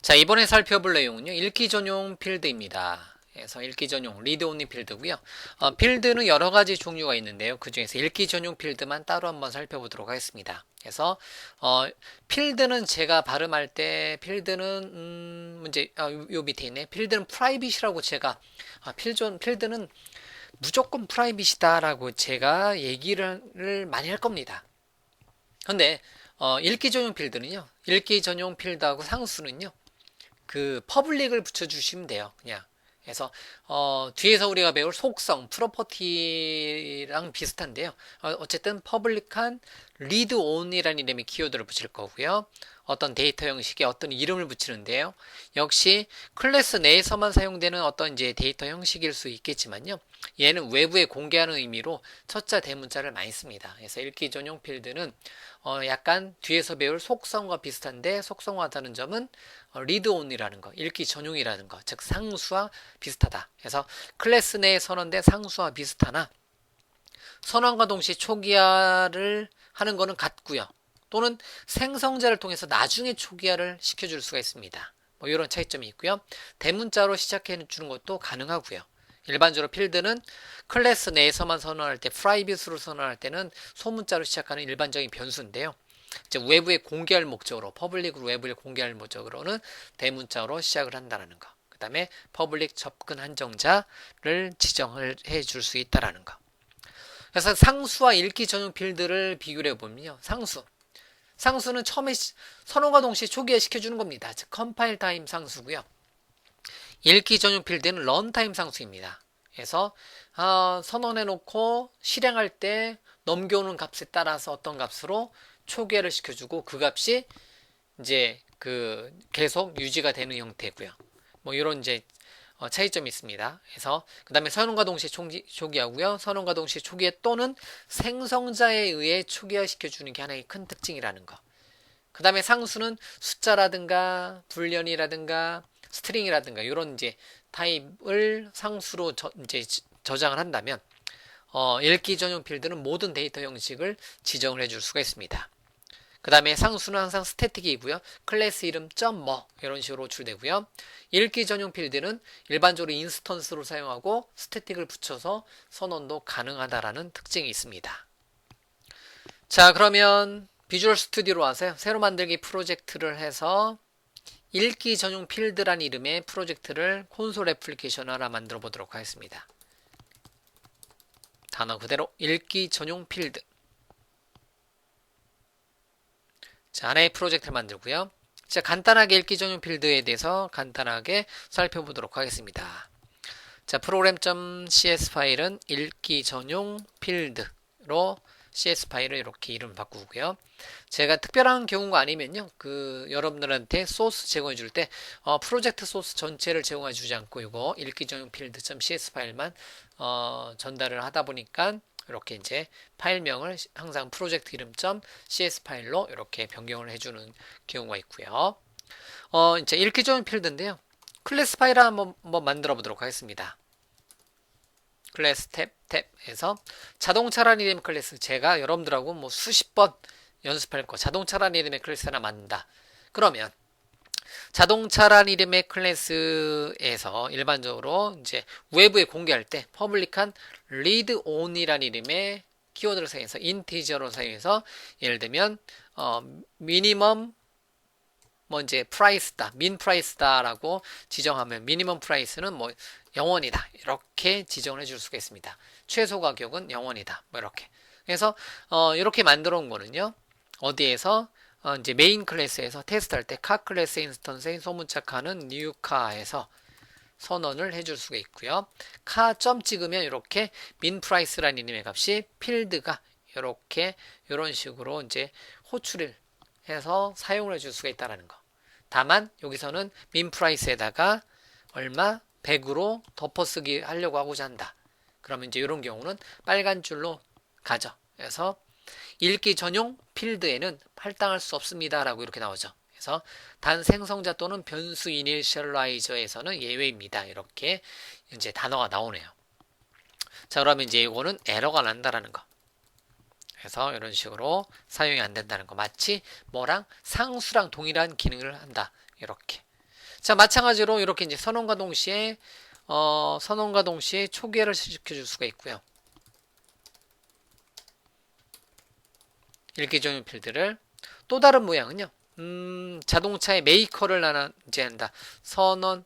자, 이번에 살펴볼 내용은요, 읽기 전용 필드입니다. 그래서 읽기 전용 리드 온리 필드고요. 필드는 여러 가지 종류가 있는데요. 그 중에서 읽기 전용 필드만 따로 한번 살펴보도록 하겠습니다. 그래서 필드는 제가 발음할 때 필드는 요 밑에 있네. 필드는 프라이빗이라고 제가 필드는 무조건 프라이빗이다라고 제가 얘기를 많이 할 겁니다. 근데 읽기 전용 필드는요. 읽기 전용 필드하고 상수는요. 그 퍼블릭을 붙여주시면 돼요. 그냥. 그래서 뒤에서 우리가 배울 속성, 프로퍼티랑 비슷한데요. 어쨌든 퍼블릭한 리드 온이라는 이름의 키워드를 붙일 거고요. 어떤 데이터 형식에 어떤 이름을 붙이는데요. 역시 클래스 내에서만 사용되는 어떤 이제 데이터 형식일 수 있겠지만요. 얘는 외부에 공개하는 의미로 첫자 대문자를 많이 씁니다. 그래서 읽기 전용 필드는 약간 뒤에서 배울 속성과 비슷한데 속성과 다른 점은 리드 온이라는 거, 읽기 전용이라는 거, 즉 상수와 비슷하다. 그래서 클래스 내에 선언된 상수와 비슷하나 선언과 동시에 초기화를 하는 거는 같고요. 또는 생성자를 통해서 나중에 초기화를 시켜줄 수가 있습니다. 뭐 이런 차이점이 있고요. 대문자로 시작해 주는 것도 가능하고요. 일반적으로 필드는 클래스 내에서만 선언할 때, 프라이빗으로 선언할 때는 소문자로 시작하는 일반적인 변수인데요. 이제 외부에 공개할 목적으로, 퍼블릭으로 외부에 공개할 목적으로는 대문자로 시작을 한다는 거. 그 다음에 퍼블릭 접근 한정자를 지정을 해줄 수 있다는 거. 그래서 상수와 읽기 전용 필드를 비교를 해보면요. 상수는 처음에 선언과 동시에 초기화 시켜주는 겁니다. 즉 컴파일 타임 상수고요. 읽기 전용 필드는 런타임 상수입니다. 그래서 선언해 놓고 실행할 때 넘겨오는 값에 따라서 어떤 값으로 초기화를 시켜주고 그 값이 이제 그 계속 유지가 되는 형태고요. 뭐 이런 이제 차이점이 있습니다. 그래서 그 다음에 선언과 동시에 초기화고요. 선언과 동시에 초기화 또는 생성자에 의해 초기화 시켜주는 게 하나의 큰 특징이라는 거. 그 다음에 상수는 숫자라든가 불련이라든가 스트링이라든가 이런 이제 타입을 상수로 이제 저장을 한다면 읽기 전용 필드는 모든 데이터 형식을 지정을 해줄 수가 있습니다. 그 다음에 상수는 항상 스태틱이고요. 클래스 이름 .뭐 이런 식으로 호출되고요. 읽기 전용 필드는 일반적으로 인스턴스로 사용하고 스태틱을 붙여서 선언도 가능하다라는 특징이 있습니다. 자, 그러면 비주얼 스튜디오로 와서요. 새로 만들기 프로젝트를 해서 읽기 전용 필드란 이름의 프로젝트를 콘솔 애플리케이션 하나 만들어 보도록 하겠습니다. 단어 그대로 읽기 전용 필드. 자, 하나의 프로젝트를 만들고요. 자, 간단하게 읽기 전용 필드에 대해서 간단하게 살펴보도록 하겠습니다. 자, 프로그램.cs 파일은 읽기 전용 필드로 CS 파일을 이렇게 이름 바꾸고요. 제가 특별한 경우가 아니면요, 여러분들한테 소스 제공해 줄 때, 프로젝트 소스 전체를 제공해 주지 않고, 이거 읽기 전용 필드.cs 파일만, 전달을 하다 보니까, 이렇게 이제 파일명을 항상 프로젝트 이름.cs 파일로 이렇게 변경을 해주는 경우가 있고요. 이제 읽기 전용 필드인데요. 클래스 파일을 한번 만들어 보도록 하겠습니다. 클래스 탭에서 자동차라는 이름의 클래스, 제가 여러분들하고 뭐 수십 번 연습할 거, 자동차라는 이름의 클래스 하나 만든다. 그러면 자동차라는 이름의 클래스에서 일반적으로 이제 외부에 공개할 때 퍼블릭한 read on이라는 이름의 키워드를 사용해서 인티저로 사용해서 예를 들면 미니멈 뭐 이제 프라이스다, 민 프라이스다라고 지정하면 미니멈 프라이스는 뭐 0원이다 이렇게 지정을 해줄 수가 있습니다. 최소 가격은 0원이다 뭐 이렇게. 그래서 이렇게 만들어 온 거는요. 어디에서 이제 메인 클래스에서 테스트할 때 카 클래스 인스턴스에 소문자 카는 뉴 카에서 선언을 해줄 수가 있고요. 카 점 찍으면 이렇게 민 프라이스라는 이름의 값이 필드가 이렇게 이런 식으로 이제 호출을 해서 사용을 해줄 수가 있다는 거. 다만 여기서는 민 프라이스에다가 얼마 100으로 덮어쓰기 하려고 하고자 한다. 그러면 이제 이런 경우는 빨간 줄로 가죠. 그래서 읽기 전용 필드에는 할당할 수 없습니다라고 이렇게 나오죠. 그래서 단 생성자 또는 변수 이니셜라이저에서는 예외입니다. 이렇게 이제 단어가 나오네요. 자, 그러면 이제 이거는 에러가 난다라는 거. 그래서 이런 식으로 사용이 안 된다는 거. 마치 뭐랑 상수랑 동일한 기능을 한다. 이렇게. 자, 마찬가지로 이렇게 이제 선언과 동시에 초기화를 시켜줄 수가 있고요. 읽기 전용 필드를 또 다른 모양은요. 자동차의 메이커를 나는 이제 한다. 선언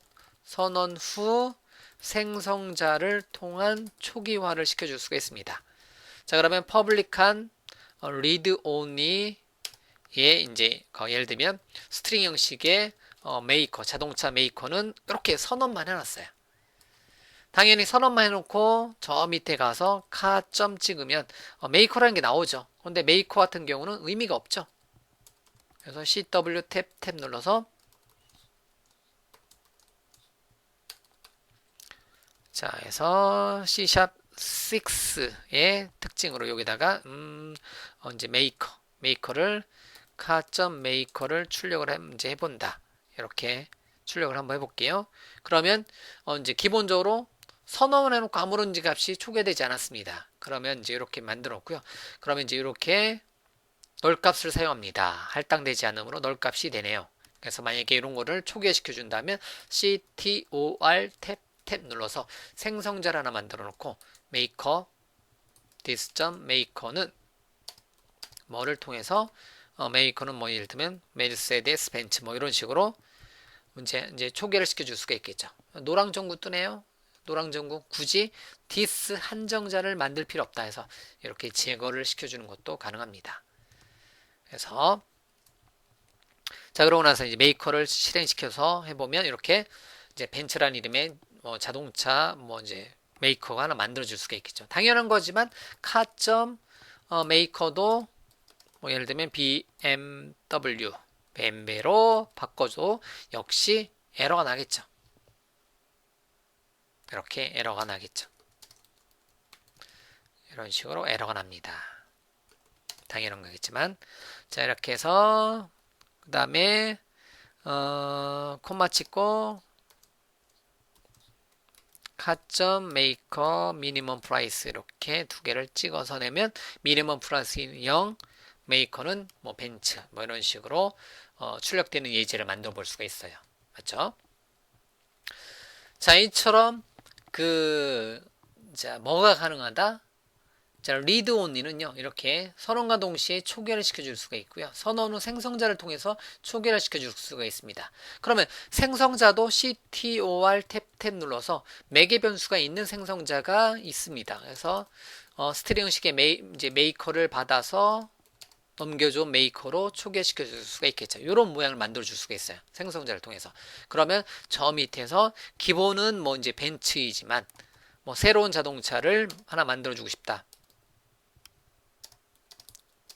후 생성자를 통한 초기화를 시켜줄 수가 있습니다. 자, 그러면 퍼블릭한 read only에 이제 예를 들면 스트링 형식의 메이커, 자동차 메이커는 이렇게 선언만 해놨어요. 당연히 선언만 해놓고 저 밑에 가서 카점 찍으면 메이커라는 게 나오죠. 그런데 메이커 같은 경우는 의미가 없죠. 그래서 CW 탭 눌러서 자, 해서 C# 6의 특징으로 여기다가 이제 메이커를 카점 메이커를 출력을 이제 해본다. 이렇게 출력을 한번 해볼게요. 그러면 이제 기본적으로 선언을 해놓고 아무런 값이 초기화되지 않았습니다. 그러면 이제 이렇게 만들었고요. 그러면 이제 이렇게 널값을 사용합니다. 할당되지 않으므로 널값이 되네요. 그래서 만약에 이런 거를 초기화시켜 준다면 CTOR 탭 눌러서 생성자를 하나 만들어 놓고 maker this.maker는 뭐를 통해서 maker는 뭐 예를 들면 메르세데스 벤츠 뭐 이런 식으로 이제 초기화를 시켜줄 수가 있겠죠. 노랑 전구 뜨네요. 노랑 전구 굳이 this 한정자를 만들 필요 없다 해서 이렇게 제거를 시켜주는 것도 가능합니다. 그래서 자, 그러고 나서 이제 메이커를 실행시켜서 해보면 이렇게 이제 벤츠라는 이름의 자동차 이제 메이커가 하나 만들어줄 수가 있겠죠. 당연한 거지만 카점 메이커도 예를 들면 BMW로 바꿔도 역시 에러가 나겠죠. 이렇게 에러가 나겠죠. 이런 식으로 에러가 납니다. 당연한 거겠지만 자, 이렇게 해서 그 다음에 콤마 찍고 카점 메이커 미니멈 프라이스 이렇게 두 개를 찍어서 내면 미니멈 프라이스 0 메이커는 뭐 벤츠 뭐 이런 식으로 출력되는 예제를 만들어 볼 수가 있어요. 맞죠? 자, 이처럼 자, 뭐가 가능하다? 자, read only는요, 이렇게 선언과 동시에 초기화를 시켜줄 수가 있고요. 선언 후 생성자를 통해서 초기화를 시켜줄 수가 있습니다. 그러면 생성자도 CTOR 탭 눌러서 매개 변수가 있는 생성자가 있습니다. 그래서 스트링 형식의 이제 메이커를 받아서 넘겨줘 메이커로 초기화시켜 줄 수가 있겠죠. 이런 모양을 만들어 줄 수가 있어요. 생성자를 통해서. 그러면 저 밑에서 기본은 뭐 이제 벤츠이지만 뭐 새로운 자동차를 하나 만들어 주고 싶다.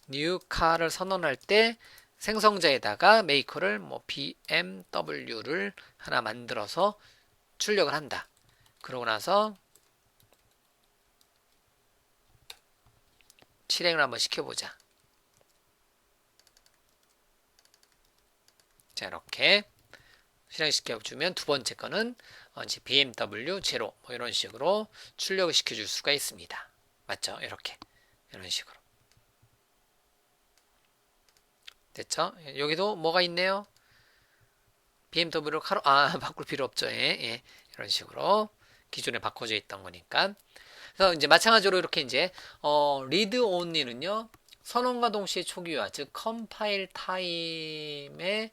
뉴 카를 선언할 때 생성자에다가 메이커를 뭐 BMW를 하나 만들어서 출력을 한다. 그러고 나서 실행을 한번 시켜보자. 자, 이렇게 실행시켜주면 두 번째 거는 이제 BMW 제로 뭐 이런 식으로 출력을 시켜줄 수가 있습니다. 맞죠? 이렇게 이런 식으로 됐죠? 여기도 뭐가 있네요. BMW로 바꿀 필요 없죠. 예. 이런 식으로 기존에 바꿔져 있던 거니까. 그래서 이제 마찬가지로 이렇게 이제 read only는요. 선언과 동시에 초기화, 즉 컴파일 타임에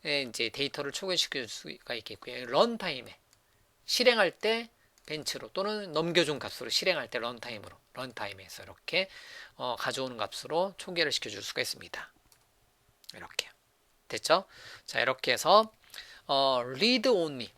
이제 데이터를 초기화시킬 수가 있겠고요. 런타임에 실행할 때 벤츠로 또는 넘겨준 값으로 실행할 때 런타임에서 이렇게 가져오는 값으로 초기화를 시켜줄 수가 있습니다. 이렇게 됐죠? 자, 이렇게 해서 read only는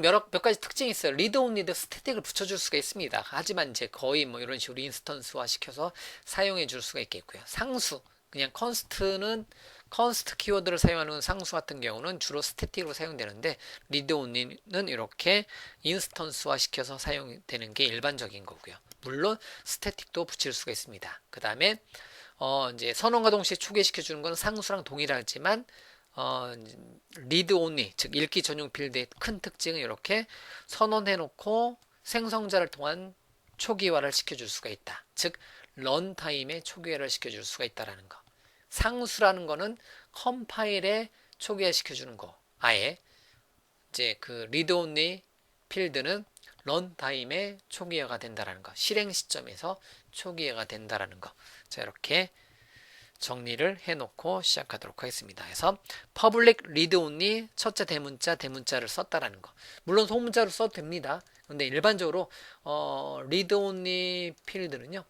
몇 가지 특징이 있어요. read only도 스태틱을 붙여줄 수가 있습니다. 하지만 이제 거의 뭐 이런 식으로 인스턴스화 시켜서 사용해 줄 수가 있겠고요. 상수 그냥 컨스트 키워드를 사용하는 상수 같은 경우는 주로 스태틱으로 사용되는데 read only는 이렇게 인스턴스화 시켜서 사용되는 게 일반적인 거고요. 물론 스태틱도 붙일 수가 있습니다. 그 다음에 이제 선언과 동시에 초기화시켜 주는 건 상수랑 동일하지만 read only 즉 읽기 전용 필드의 큰 특징은 이렇게 선언해 놓고 생성자를 통한 초기화를 시켜줄 수가 있다. 즉 런타임에 초기화를 시켜줄 수가 있다라는 거. 상수라는 거는 컴파일에 초기화 시켜주는 거. 아예 이제 그 리드 온리 필드는 런타임의 초기화가 된다라는 거, 실행 시점에서 초기화가 된다라는 거. 자, 이렇게 정리를 해놓고 시작하도록 하겠습니다. 그래서 public read only 첫째 대문자를 썼다라는 거. 물론 소문자로 써도 됩니다. 근데 일반적으로 read only 필드는요,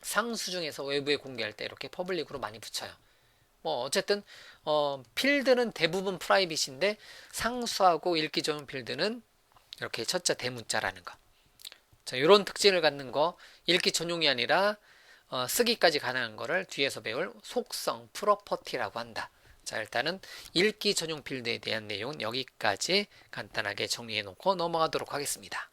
상수 중에서 외부에 공개할 때 이렇게 퍼블릭으로 많이 붙여요. 뭐 어쨌든 필드는 대부분 프라이빗인데 상수하고 읽기 전용 필드는 이렇게 첫째 대문자라는 거. 자, 이런 특징을 갖는 거, 읽기 전용이 아니라 쓰기까지 가능한 거를 뒤에서 배울 속성 프로퍼티라고 한다. 자, 일단은 읽기 전용 필드에 대한 내용은 여기까지 간단하게 정리해 놓고 넘어가도록 하겠습니다.